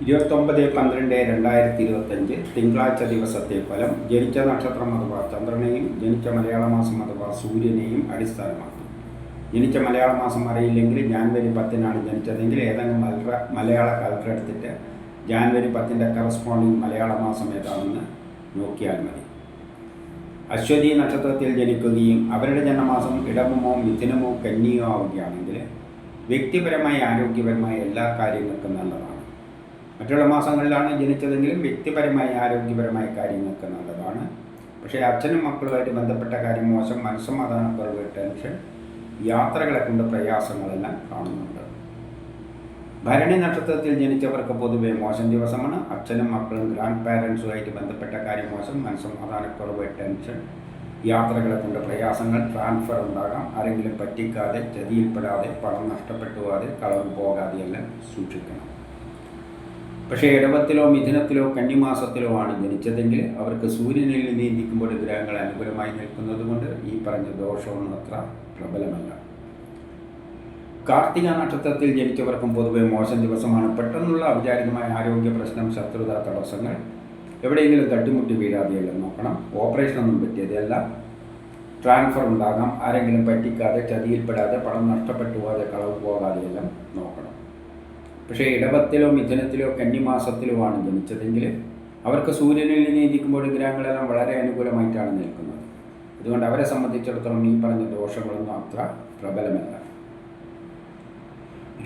29/12/2025 തിങ്കളാഴ്ച ദിവസത്തെ ഫലം ജനിച്ച നക്ഷത്രം അഥവാ ചന്ദ്രനെയും ജനിച്ച മലയാള മാസം അഥവാ സൂര്യനെയും അടിസ്ഥാനമാക്കി. ജനിച്ച മലയാള മാസം അറിയില്ലെങ്കിൽ ജാനുവരി 10-നാണ് ജനിച്ചതെങ്കിൽ ഏതെങ്കിലും മലയാള കാലണ്ടർ എടുത്തിട്ട് ജാനുവരി 10-ൻ്റെ കറസ്പോണ്ടിങ് മലയാള മാസം ഏതാണെന്ന് നോക്കിയാൽ മതി. അശ്വതി നക്ഷത്രത്തിൽ ജനിക്കുകയും അവരുടെ ജന്മമാസം ഇടവമോ മിഥുനമോ കന്നിയോ ആവുകയാണെങ്കിൽ വ്യക്തിപരമായി ആരോഗ്യപരമായ എല്ലാ കാര്യങ്ങൾക്കും നല്ലതാണ്. മറ്റുള്ള മാസങ്ങളിലാണ് ജനിച്ചതെങ്കിലും വ്യക്തിപരമായി ആരോഗ്യപരമായ കാര്യങ്ങൾക്ക് നല്ലതാണ്. പക്ഷേ അച്ഛനും മക്കളുമായിട്ട് ബന്ധപ്പെട്ട കാര്യം മോശം, മനസ്സമാധാനക്കുറവ്, ടെൻഷൻ, യാത്രകളെ കൊണ്ട് പ്രയാസങ്ങളെല്ലാം കാണുന്നുണ്ട്. ഭരണി നക്ഷത്രത്തിൽ ജനിച്ചവർക്ക് പൊതുവെ മോശം ദിവസമാണ്. അച്ഛനും മക്കളും ഗ്രാൻഡ് പാരൻസുമായിട്ട് ബന്ധപ്പെട്ട കാര്യം മോശം, മനസ്സമാധാനക്കുറവ്, ടെൻഷൻ, യാത്രകളെ കൊണ്ട് പ്രയാസങ്ങൾ, ട്രാൻസ്ഫർ ഉണ്ടാകാം, ആരെങ്കിലും പറ്റിക്കാതെ, ചതിയിൽപ്പെടാതെ, പണം നഷ്ടപ്പെട്ടു പോകാതെ, കളവ് പോകാതെയെല്ലാം സൂക്ഷിക്കണം. പക്ഷേ ഇടവത്തിലോ മിഥുനത്തിലോ കന്നിമാസത്തിലോ ആണ് ജനിച്ചതെങ്കിൽ അവർക്ക് സൂര്യനിൽ നീന്തിക്കുമ്പോൾ ഗ്രഹങ്ങൾ അനുകൂലമായി നിൽക്കുന്നത് കൊണ്ട് ഈ പറഞ്ഞ ദോഷമൊന്നും അത്ര പ്രബലമല്ല. കാർത്തിക നക്ഷത്രത്തിൽ ജനിച്ചവർക്കും പൊതുവെ മോശം ദിവസമാണ്. പെട്ടെന്നുള്ള ഔപചാരികമായ ആരോഗ്യ പ്രശ്നം, ശത്രുത, തടസ്സങ്ങൾ, എവിടെയെങ്കിലും തട്ടിമുട്ടി വീഴാതെയെല്ലാം നോക്കണം. ഓപ്പറേഷനൊന്നും പറ്റിയതല്ല. ട്രാൻസ്ഫർ ഉണ്ടാകാം, ആരെങ്കിലും പറ്റിക്കാതെ, ചതിയിൽപ്പെടാതെ, പണം നഷ്ടപ്പെട്ടു പോകാതെ, കളവ് പോകാതെയെല്ലാം നോക്കണം. പക്ഷേ ഇടവത്തിലോ മിഥുനത്തിലോ കന്നിമാസത്തിലോ ആണ് ജനിച്ചതെങ്കിൽ അവർക്ക് സൂര്യനിൽ നീന്തിക്കുമ്പോൾ ഗ്രഹങ്ങളെല്ലാം വളരെ അനുകൂലമായിട്ടാണ് നിൽക്കുന്നത്. അതുകൊണ്ട് അവരെ സംബന്ധിച്ചിടത്തോളം ഈ പറഞ്ഞ ദോഷങ്ങളൊന്നും അത്ര പ്രബലമല്ല.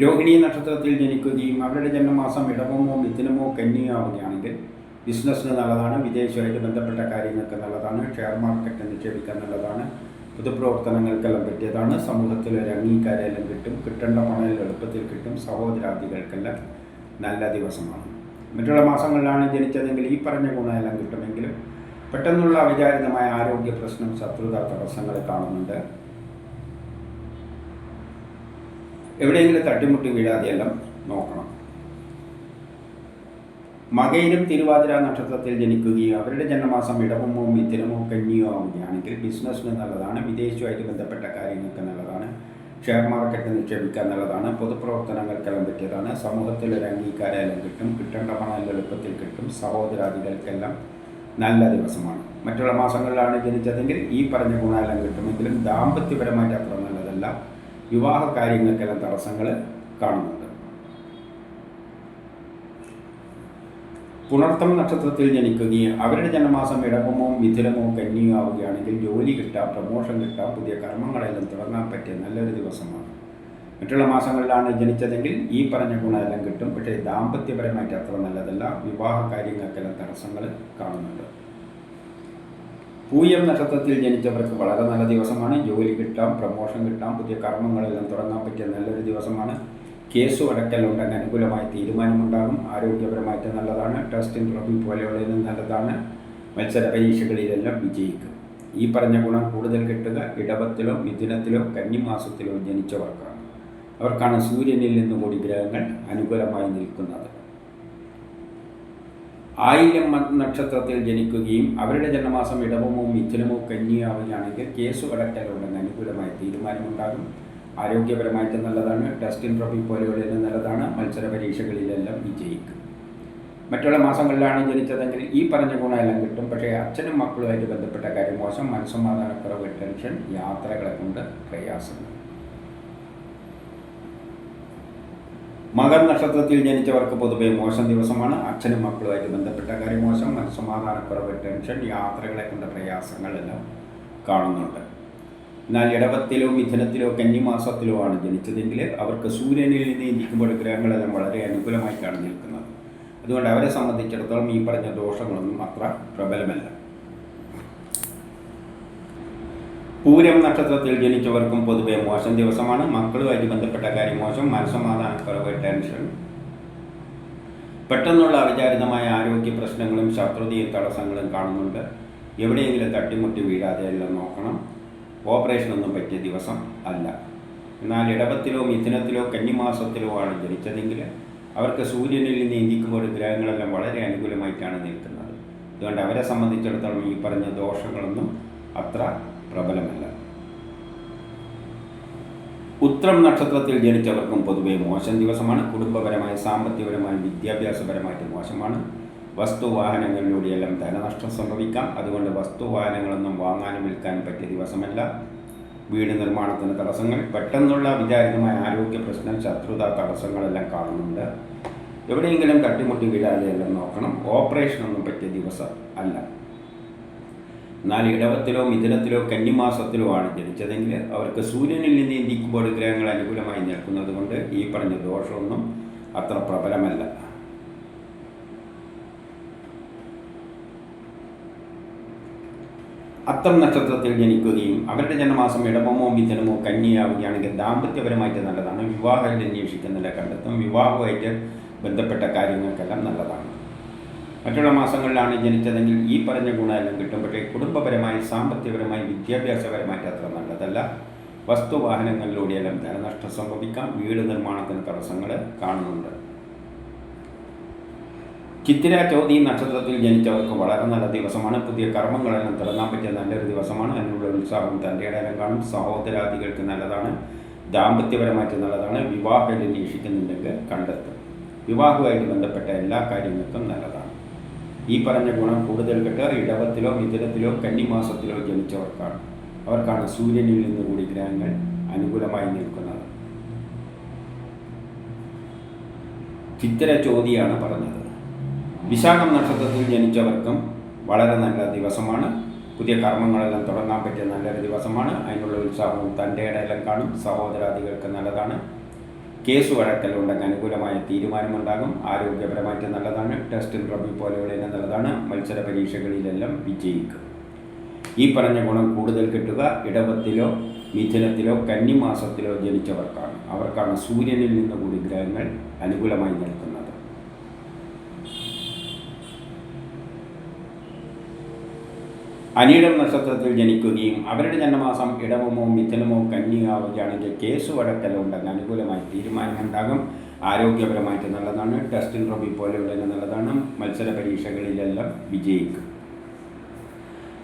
രോഹിണി നക്ഷത്രത്തിൽ ജനിക്കുകയും അവരുടെ ജന്മമാസം ഇടവമോ മിഥുനമോ കന്നിയോ ആവുകയാണെങ്കിൽ ബിസിനസ്സിന് നല്ലതാണ്, വിദേശമായിട്ട് ബന്ധപ്പെട്ട കാര്യങ്ങൾക്ക് നല്ലതാണ്, ഷെയർ മാർക്കറ്റ് നിക്ഷേപിക്കാൻ നല്ലതാണ്, പൊതുപ്രവർത്തനങ്ങൾക്കെല്ലാം പറ്റിയതാണ്, സമൂഹത്തിൽ ഒരു അംഗീകാരമെല്ലാം കിട്ടും, കിട്ടേണ്ട പണം എളുപ്പത്തിൽ കിട്ടും, സഹോദരാദികൾക്കെല്ലാം നല്ല ദിവസമാണ്. മറ്റുള്ള മാസങ്ങളിലാണ് ജനിച്ചതെങ്കിൽ ഈ പറഞ്ഞ ഗുണമെല്ലാം കിട്ടുമെങ്കിലും പെട്ടെന്നുള്ള അവിചാരിതമായ ആരോഗ്യ പ്രശ്നം, ശത്രുത, തടസ്സങ്ങൾ കാണുന്നുണ്ട്. എവിടെയെങ്കിലും തട്ടിമുട്ടി വീഴാതെയെല്ലാം നോക്കണം. മകയിലും തിരുവാതിര നക്ഷത്രത്തിൽ ജനിക്കുകയും അവരുടെ ജന്മമാസം ഇടവമോ മിഥുനമോ കന്നിയോ ആവുകയാണെങ്കിൽ ബിസിനസ്സിന് നല്ലതാണ്, വിദേശവുമായിട്ട് ബന്ധപ്പെട്ട കാര്യങ്ങൾക്ക് നല്ലതാണ്, ഷെയർ മാർക്കറ്റ് നിക്ഷേപിക്കാൻ നല്ലതാണ്, പൊതുപ്രവർത്തനങ്ങൾക്കെല്ലാം പറ്റിയതാണ്, സമൂഹത്തിൽ ഒരു അംഗീകാരമെല്ലാം കിട്ടും, കിട്ടേണ്ട പണം എളുപ്പത്തിൽ കിട്ടും, സഹോദരാദികൾക്കെല്ലാം നല്ല ദിവസമാണ്. മറ്റുള്ള മാസങ്ങളിലാണ് ജനിച്ചതെങ്കിൽ ഈ പറഞ്ഞ ഗുണമെല്ലാം കിട്ടുമെങ്കിലും ദാമ്പത്യപരമായിട്ട് അത്ര നല്ലതല്ല. വിവാഹ കാര്യങ്ങൾക്കെല്ലാം തടസ്സങ്ങൾ കാണുന്നുണ്ട്. പുണർത്തം നക്ഷത്രത്തിൽ ജനിക്കുകയും അവരുടെ ജന്മമാസം ഇടവമോ മിഥുനമോ കന്നിയോ ആവുകയാണെങ്കിൽ ജോലി കിട്ടാം, പ്രമോഷൻ കിട്ടാം, പുതിയ കർമ്മങ്ങളെല്ലാം തുടങ്ങാൻ പറ്റിയ നല്ലൊരു ദിവസമാണ്. മറ്റുള്ള മാസങ്ങളിലാണ് ജനിച്ചതെങ്കിൽ ഈ പറഞ്ഞ ഗുണമെല്ലാം കിട്ടും. പക്ഷേ ദാമ്പത്യപരമായിട്ട് അത്ര നല്ലതല്ല. വിവാഹ കാര്യങ്ങൾക്കെല്ലാം തടസ്സങ്ങൾ കാണുന്നുണ്ട്. പൂയം നക്ഷത്രത്തിൽ ജനിച്ചവർക്ക് വളരെ നല്ല ദിവസമാണ്. ജോലി കിട്ടാം, പ്രമോഷൻ കിട്ടാം, പുതിയ കർമ്മങ്ങളെല്ലാം തുടങ്ങാൻ പറ്റിയ നല്ലൊരു ദിവസമാണ്. കേസ് അടക്കലുണ്ടെങ്കിൽ അനുകൂലമായ തീരുമാനമുണ്ടാകും. ആരോഗ്യപരമായിട്ട് നല്ലതാണ്. ടെസ്റ്റ് ഇന്റർവ്യൂ പോലെയുള്ളതിനും നല്ലതാണ്. മത്സര പരീക്ഷകളിലെല്ലാം വിജയിക്കും. ഈ പറഞ്ഞ ഗുണം കൂടുതൽ കിട്ടുക ഇടവത്തിലോ മിഥുനത്തിലോ കന്നിമാസത്തിലോ ജനിച്ചവർക്കാണ്. അവർക്കാണ് സൂര്യനിൽ നിന്നും കൂടി ഗ്രഹങ്ങൾ അനുകൂലമായി നിൽക്കുന്നത്. ആയില്യം നക്ഷത്രത്തിൽ ജനിക്കുകയും അവരുടെ ജന്മമാസം ഇടവമോ മിഥുനമോ കന്നിയോ ആവുകയാണെങ്കിൽ കേസ് അടക്കലുണ്ടെങ്കിൽ അനുകൂലമായ തീരുമാനമുണ്ടാകും. ആരോഗ്യപരമായിട്ട് നല്ലതാണ്. ടെസ്റ്റ് ഇന്റർവ്യൂ പോലെയുള്ളതിന് നല്ലതാണ്. മത്സര പരീക്ഷകളിലെല്ലാം വിജയിക്കും. മറ്റുള്ള മാസങ്ങളിലാണ് ജനിച്ചതെങ്കിൽ ഈ പറഞ്ഞ ഗുണമെല്ലാം കിട്ടും. പക്ഷേ അച്ഛനും മക്കളുമായിട്ട് ബന്ധപ്പെട്ട കാര്യം മോശം, മനസ്സമാധാനക്കുറവ്, ടെൻഷൻ, യാത്രകളെ കൊണ്ട് പ്രയാസങ്ങൾ. മകർ നക്ഷത്രത്തിൽ ജനിച്ചവർക്ക് പൊതുവെ മോശം ദിവസമാണ്. അച്ഛനും മക്കളുമായിട്ട് ബന്ധപ്പെട്ട കാര്യം മോശം, മനസ്സമാധാനക്കുറവ്, ടെൻഷൻ, യാത്രകളെ കൊണ്ട് പ്രയാസങ്ങളെല്ലാം കാണുന്നുണ്ട്. എന്നാൽ ഇടവത്തിലോ മിഥുനത്തിലോ കന്നിമാസത്തിലോ ആണ് ജനിച്ചതെങ്കിൽ അവർക്ക് സൂര്യനിൽ നീന്തിക്കുമ്പോൾ ഗ്രഹങ്ങളെല്ലാം വളരെ അനുകൂലമായിട്ടാണ് നിൽക്കുന്നത്. അതുകൊണ്ട് അവരെ സംബന്ധിച്ചിടത്തോളം ഈ പറഞ്ഞ ദോഷങ്ങളൊന്നും അത്ര പ്രബലമല്ല. പൂരം നക്ഷത്രത്തിൽ ജനിച്ചവർക്കും പൊതുവെ മോശം ദിവസമാണ്. മക്കളുമായിട്ട് ബന്ധപ്പെട്ട കാര്യം മോശം, മനസ്സമാധാനക്കുറവ്, ടെൻഷൻ, പെട്ടെന്നുള്ള അവിചാരിതമായ ആരോഗ്യ പ്രശ്നങ്ങളും ശത്രുതയും തടസ്സങ്ങളും കാണുന്നുണ്ട്. എവിടെയെങ്കിലും തട്ടിമുട്ടി വീഴാതെ എല്ലാം നോക്കണം. ഓപ്പറേഷനൊന്നും പറ്റിയ ദിവസം അല്ല. എന്നാൽ ഇടവത്തിലോ മിഥുനത്തിലോ കന്നിമാസത്തിലോ ആണ് ജനിച്ചതെങ്കിൽ അവർക്ക് സൂര്യനിൽ നീന്തിക്കുമ്പോൾ ഗ്രഹങ്ങളെല്ലാം വളരെ അനുകൂലമായിട്ടാണ് നിൽക്കുന്നത്. അതുകൊണ്ട് അവരെ സംബന്ധിച്ചിടത്തോളം ഈ പറഞ്ഞ ദോഷങ്ങളൊന്നും അത്ര പ്രബലമല്ല. ഉത്രം നക്ഷത്രത്തിൽ ജനിച്ചവർക്കും പൊതുവെ മോശം ദിവസമാണ്. കുടുംബപരമായി, സാമ്പത്തികപരമായി, വിദ്യാഭ്യാസപരമായിട്ട് മോശമാണ്. വസ്തുവാഹനങ്ങളിലൂടെയെല്ലാം ധനനഷ്ടം സംഭവിക്കാം. അതുകൊണ്ട് വസ്തുവാഹനങ്ങളൊന്നും വാങ്ങാനും വിൽക്കാനും പറ്റിയ ദിവസമല്ല. വീട് നിർമ്മാണത്തിന് തടസ്സങ്ങൾ, പെട്ടെന്നുള്ള വിചാരിതമായ ആരോഗ്യ പ്രശ്നം, ശത്രുത, തടസ്സങ്ങളെല്ലാം കാണുന്നുണ്ട്. എവിടെയെങ്കിലും തട്ടിമുട്ടി വീഴാതെയെല്ലാം നോക്കണം. ഓപ്പറേഷനൊന്നും പറ്റിയ ദിവസം അല്ല. എന്നാൽ ഇടവത്തിലോ മിഥുനത്തിലോ കന്നിമാസത്തിലോ ആണ് ജനിച്ചതെങ്കിൽ അവർക്ക് സൂര്യനിൽ നിന്ന് ഇന്ത്യക്കുമ്പോൾ ഗ്രഹങ്ങൾ അനുകൂലമായി നിൽക്കുന്നത് കൊണ്ട് ഈ പറഞ്ഞ ദോഷമൊന്നും അത്ര പ്രബലമല്ല. അത്തം നക്ഷത്രത്തിൽ ജനിക്കുകയും അവരുടെ ജന്മമാസം ഇടവമോ മിഥുനമോ കന്നിയാവുകയാണെങ്കിൽ ദാമ്പത്യപരമായിട്ട് നല്ലതാണ്. വിവാഹം അന്വേഷിക്കുന്നില്ല കണ്ടെത്തും. വിവാഹവുമായിട്ട് ബന്ധപ്പെട്ട കാര്യങ്ങൾക്കെല്ലാം നല്ലതാണ്. മറ്റുള്ള മാസങ്ങളിലാണ് ജനിച്ചതെങ്കിൽ ഈ പറഞ്ഞ ഗുണമെല്ലാം കിട്ടും. പക്ഷേ കുടുംബപരമായി, സാമ്പത്തികപരമായി, വിദ്യാഭ്യാസപരമായിട്ട് അത്ര നല്ലതല്ല. വസ്തുവാഹനങ്ങളിലൂടെയെല്ലാം ധനനഷ്ടം സംഭവിക്കാം. വീട് നിർമ്മാണത്തിന് തടസ്സങ്ങൾ കാണുന്നുണ്ട്. ചിത്തിര ചോതി നക്ഷത്രത്തിൽ ജനിച്ചവർക്ക് വളരെ നല്ല ദിവസമാണ്. പുതിയ കർമ്മങ്ങളെല്ലാം തുടങ്ങാൻ പറ്റിയ നല്ലൊരു ദിവസമാണ്. അതിനുള്ള ഉത്സാഹം തൻ്റെ ഇടയിലും കാണും. സഹോദരാദികൾക്ക് നല്ലതാണ്. ദാമ്പത്യപരമായിട്ട് നല്ലതാണ്. വിവാഹം അന്വേഷിക്കുന്നുണ്ടെങ്കിൽ കണ്ടെത്തും. വിവാഹവുമായിട്ട് ബന്ധപ്പെട്ട എല്ലാ കാര്യങ്ങൾക്കും നല്ലതാണ്. ഈ പറഞ്ഞ ഗുണം കൂടുതൽ കിട്ടുക ഇടവത്തിലോ മിഥുനത്തിലോ കന്നിമാസത്തിലോ ജനിച്ചവർക്കാണ്. അവർക്കാണ് സൂര്യനിൽ നിന്ന് കൂടി ഗ്രഹങ്ങൾ അനുകൂലമായി നിൽക്കുന്നത്. ചിത്തിര ചോതിയാണ് പറഞ്ഞത്. വിശാഖം നക്ഷത്രത്തിൽ ജനിച്ചവർക്കും വളരെ നല്ല ദിവസമാണ്. പുതിയ കർമ്മങ്ങളെല്ലാം തുടങ്ങാൻ പറ്റിയ നല്ലൊരു ദിവസമാണ്. അതിനുള്ള ഉത്സാഹവും തൻ്റെ ഇടയിലും കാണും. സഹോദരാദികൾക്ക് നല്ലതാണ്. കേസ് വഴക്കലുണ്ടെങ്കിൽ അനുകൂലമായ തീരുമാനമുണ്ടാകും. ആരോഗ്യപരമായിട്ട് നല്ലതാണ്. ടെസ്റ്റ് ഇന്റർവ്യൂ പോലെയുള്ള നല്ലതാണ്. മത്സര പരീക്ഷകളിലെല്ലാം വിജയിക്കും. ഈ പറഞ്ഞ ഗുണം കൂടുതൽ കിട്ടുക ഇടവത്തിലോ മിഥുനത്തിലോ കന്നിമാസത്തിലോ ജനിച്ചവർക്കാണ്. അവർക്കാണ് സൂര്യനിൽ നിന്ന് കൂടി ഗ്രഹങ്ങൾ അനുകൂലമായി നിൽക്കുന്നത്. അനിഴം നക്ഷത്രത്തിൽ ജനിക്കുകയും അവരുടെ ജന്മമാസം ഇടവമോ മിഥുനമോ കന്നിയാവുകയാണെങ്കിൽ കേസ് വഴക്കലുണ്ടെങ്കിൽ അനുകൂലമായി തീരുമാനമുണ്ടാകും. ആരോഗ്യപരമായിട്ട് നല്ലതാണ്. ടെസ്റ്റ് ഇന്റർവ്യൂ പോലെയുള്ള നല്ലതാണ്. മത്സര പരീക്ഷകളിലെല്ലാം വിജയിക്കും.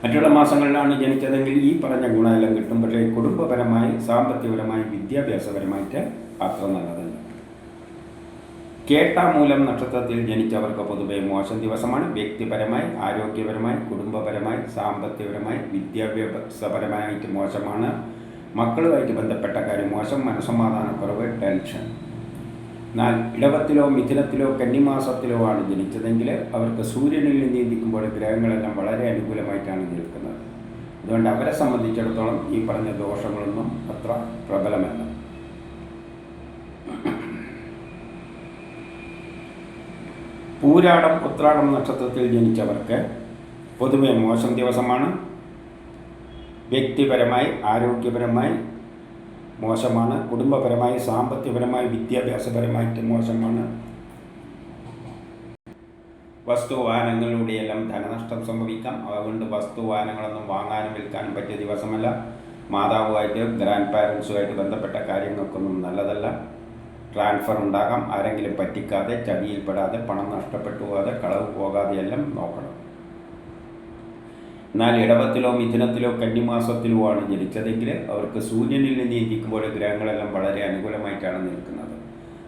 മറ്റുള്ള മാസങ്ങളിലാണ് ജനിച്ചതെങ്കിൽ ഈ പറഞ്ഞ ഗുണമെല്ലാം കിട്ടും. പക്ഷേ കുടുംബപരമായി, സാമ്പത്തികപരമായി, വിദ്യാഭ്യാസപരമായിട്ട് അത്ര നല്ലതല്ല. കേട്ടാമൂലം നക്ഷത്രത്തിൽ ജനിച്ചവർക്ക് പൊതുവെ മോശം ദിവസമാണ്. വ്യക്തിപരമായി, ആരോഗ്യപരമായി, കുടുംബപരമായി, സാമ്പത്തികപരമായി, വിദ്യാഭ്യാസപരമായിട്ട് മോശമാണ്. മക്കളുമായിട്ട് ബന്ധപ്പെട്ട കാര്യം മോശം. മനസ്സമാധാനക്കുറവ്, ടെൻഷൻ. എന്നാൽ ഇടവത്തിലോ മിഥുനത്തിലോ കന്നിമാസത്തിലോ ആണ് ജനിച്ചതെങ്കിൽ അവർക്ക് സൂര്യനിൽ നീന്തിക്കുമ്പോൾ ഗ്രഹങ്ങളെല്ലാം വളരെ അനുകൂലമായിട്ടാണ് നിൽക്കുന്നത്. അതുകൊണ്ട് അവരെ സംബന്ധിച്ചിടത്തോളം ഈ പറഞ്ഞ ദോഷങ്ങളൊന്നും അത്ര പ്രബലമല്ല. പൂരാടം ഉത്രാടം നക്ഷത്രത്തിൽ ജനിച്ചവർക്ക് പൊതുവെ മോശം ദിവസമാണ്. വ്യക്തിപരമായി, ആരോഗ്യപരമായി മോശമാണ്. കുടുംബപരമായി, സാമ്പത്തികപരമായി, വിദ്യാഭ്യാസപരമായിട്ട് മോശമാണ്. വസ്തുവാഹനങ്ങളിലൂടെയെല്ലാം ധനനഷ്ടം സംഭവിക്കാം. അതുകൊണ്ട് വസ്തുവാഹനങ്ങളൊന്നും വാങ്ങാനും വിൽക്കാനും പറ്റിയ ദിവസമല്ല. മാതാവുമായിട്ട്, ഗ്രാൻഡ് പാരൻസുമായിട്ട് ബന്ധപ്പെട്ട കാര്യങ്ങൾക്കൊന്നും നല്ലതല്ല. ട്രാൻസ്ഫർ ഉണ്ടാകാം. ആരെങ്കിലും പറ്റിക്കാതെ, ചതിയിൽപ്പെടാതെ, പണം നഷ്ടപ്പെട്ടു പോകാതെ, കളവ് പോകാതെയെല്ലാം നോക്കണം. എന്നാൽ ഇടവത്തിലോ മിഥുനത്തിലോ കന്നിമാസത്തിലോ ആണ് ജനിച്ചതെങ്കിൽ അവർക്ക് സൂര്യനിൽ നിന്ന് ഇരിക്കുമ്പോൾ ഗ്രഹങ്ങളെല്ലാം വളരെ അനുകൂലമായിട്ടാണ് നിൽക്കുന്നത്.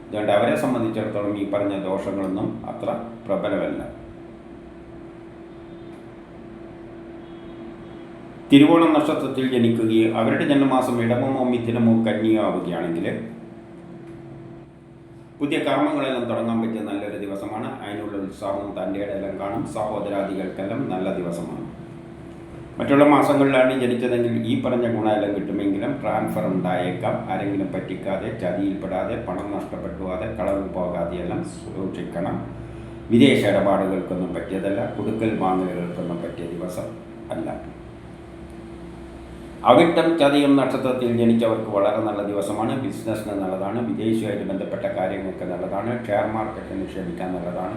അതുകൊണ്ട് അവരെ സംബന്ധിച്ചിടത്തോളം ഈ പറഞ്ഞ ദോഷങ്ങളൊന്നും അത്ര പ്രബലമല്ല. തിരുവോണം നക്ഷത്രത്തിൽ ജനിക്കുകയും അവരുടെ ജന്മമാസം ഇടവമോ മിഥുനമോ കന്നിയോ ആവുകയാണെങ്കിൽ പുതിയ കർമ്മങ്ങളെല്ലാം തുടങ്ങാൻ പറ്റിയ നല്ലൊരു ദിവസമാണ്. അതിനുള്ള ഉത്സാഹവും തൻ്റെ ഇടയിലും കാണും. സഹോദരാദികൾക്കെല്ലാം നല്ല ദിവസമാണ്. മറ്റുള്ള മാസങ്ങളിലാണ് ജനിച്ചതെങ്കിൽ ഈ പറഞ്ഞ ഗുണമെല്ലാം കിട്ടുമെങ്കിലും ട്രാൻസ്ഫർ ഉണ്ടായേക്കാം. ആരെങ്കിലും പറ്റിക്കാതെ, ചതിയിൽപ്പെടാതെ, പണം നഷ്ടപ്പെട്ടു പോകാതെ, കളവ് പോകാതെയെല്ലാം സൂക്ഷിക്കണം. വിദേശ ഇടപാടുകൾക്കൊന്നും പറ്റിയതല്ല. കൊടുക്കൽ വാങ്ങലുകൾക്കൊന്നും പറ്റിയ ദിവസം അല്ല. അവിട്ടം ചതയം നക്ഷത്രത്തിൽ ജനിച്ചവർക്ക് വളരെ നല്ല ദിവസമാണ്. ബിസിനസ്സിന് നല്ലതാണ്. വിദേശവുമായിട്ട് ബന്ധപ്പെട്ട കാര്യങ്ങൾക്ക് നല്ലതാണ്. ഷെയർ മാർക്കറ്റ് നിക്ഷേപിക്കാൻ നല്ലതാണ്.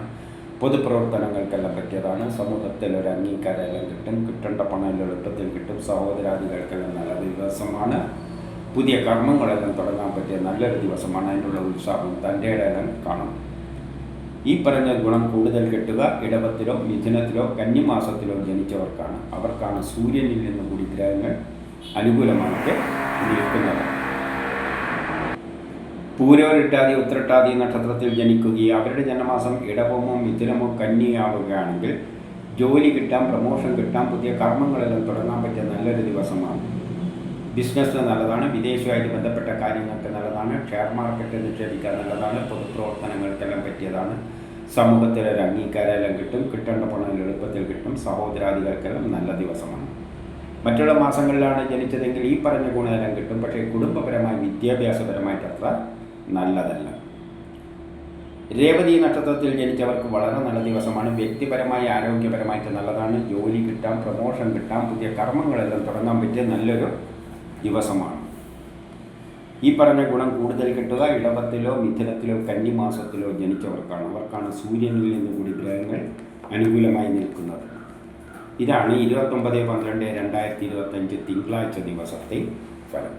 പൊതുപ്രവർത്തനങ്ങൾക്കെല്ലാം പറ്റിയതാണ്. സമൂഹത്തിൽ ഒരു അംഗീകാരമെല്ലാം കിട്ടും. കിട്ടേണ്ട പണം എളുപ്പത്തിൽ കിട്ടും. സഹോദരാദികൾക്കെല്ലാം നല്ല ദിവസമാണ്. പുതിയ കർമ്മങ്ങളെല്ലാം തുടങ്ങാൻ പറ്റിയ നല്ലൊരു ദിവസമാണ്. അതിനുള്ള ഉത്സാഹം തൻ്റെ ഇടയിലും കാണും. ഈ പറഞ്ഞ ഗുണം കൂടുതൽ കിട്ടുക ഇടവത്തിലോ മിഥുനത്തിലോ കന്നിമാസത്തിലോ ജനിച്ചവർക്കാണ്. അവർക്കാണ് സൂര്യനിൽ നിന്ന് കൂടി ഗ്രഹങ്ങൾ അനുകൂലമായിട്ട് നിൽക്കുന്നത്. പൂരോരുട്ടാതി ഉത്രട്ടാതി നക്ഷത്രത്തിൽ ജനിക്കുകയും അവരുടെ ജന്മമാസം ഇടവമോ മിഥുനമോ കന്നിയാവുകയാണെങ്കിൽ ജോലി കിട്ടാം, പ്രമോഷൻ കിട്ടാം, പുതിയ കർമ്മങ്ങളെല്ലാം തുടങ്ങാൻ പറ്റിയ നല്ലൊരു ദിവസമാണ്. ബിസിനസ്സിന് നല്ലതാണ്, വിദേശവുമായിട്ട് ബന്ധപ്പെട്ട കാര്യങ്ങൾക്ക് നല്ലതാണ്, ഷെയർ മാർക്കറ്റ് നിക്ഷേപിക്കാൻ നല്ലതാണ്, പൊതുപ്രവർത്തനങ്ങൾക്കെല്ലാം പറ്റിയതാണ്, സമൂഹത്തിലൊരു അംഗീകാരമെല്ലാം കിട്ടും, കിട്ടേണ്ട പണം എളുപ്പത്തിൽ കിട്ടും, സഹോദരാദികൾക്കെല്ലാം നല്ല ദിവസമാണ്. മറ്റുള്ള മാസങ്ങളിലാണ് ജനിച്ചതെങ്കിൽ ഈ പറഞ്ഞ ഗുണമെല്ലാം കിട്ടും, പക്ഷേ കുടുംബപരമായി വിദ്യാഭ്യാസപരമായിട്ട് അത്ര നല്ലതല്ല. രേവതി നക്ഷത്രത്തിൽ ജനിച്ചവർക്ക് വളരെ നല്ല ദിവസമാണ്. വ്യക്തിപരമായി ആരോഗ്യപരമായിട്ട് നല്ലതാണ്, ജോലി കിട്ടാം, പ്രമോഷൻ കിട്ടാം, പുതിയ കർമ്മങ്ങളെല്ലാം തുടങ്ങാൻ പറ്റിയ നല്ലൊരു ദിവസമാണ്. ഈ പറഞ്ഞ ഗുണം കൂടുതൽ കിട്ടുക ഇടവത്തിലോ മിഥുനത്തിലോ കന്നിമാസത്തിലോ ജനിച്ചവർക്കാണ്. അവർക്കാണ് സൂര്യനിൽ നിന്ന് കൂടി ഗ്രഹങ്ങൾ അനുകൂലമായി നിൽക്കുന്നത്. ഇതാണ് 29/12/2025 തിങ്കളാഴ്ച ദിവസത്തെ ഫലം.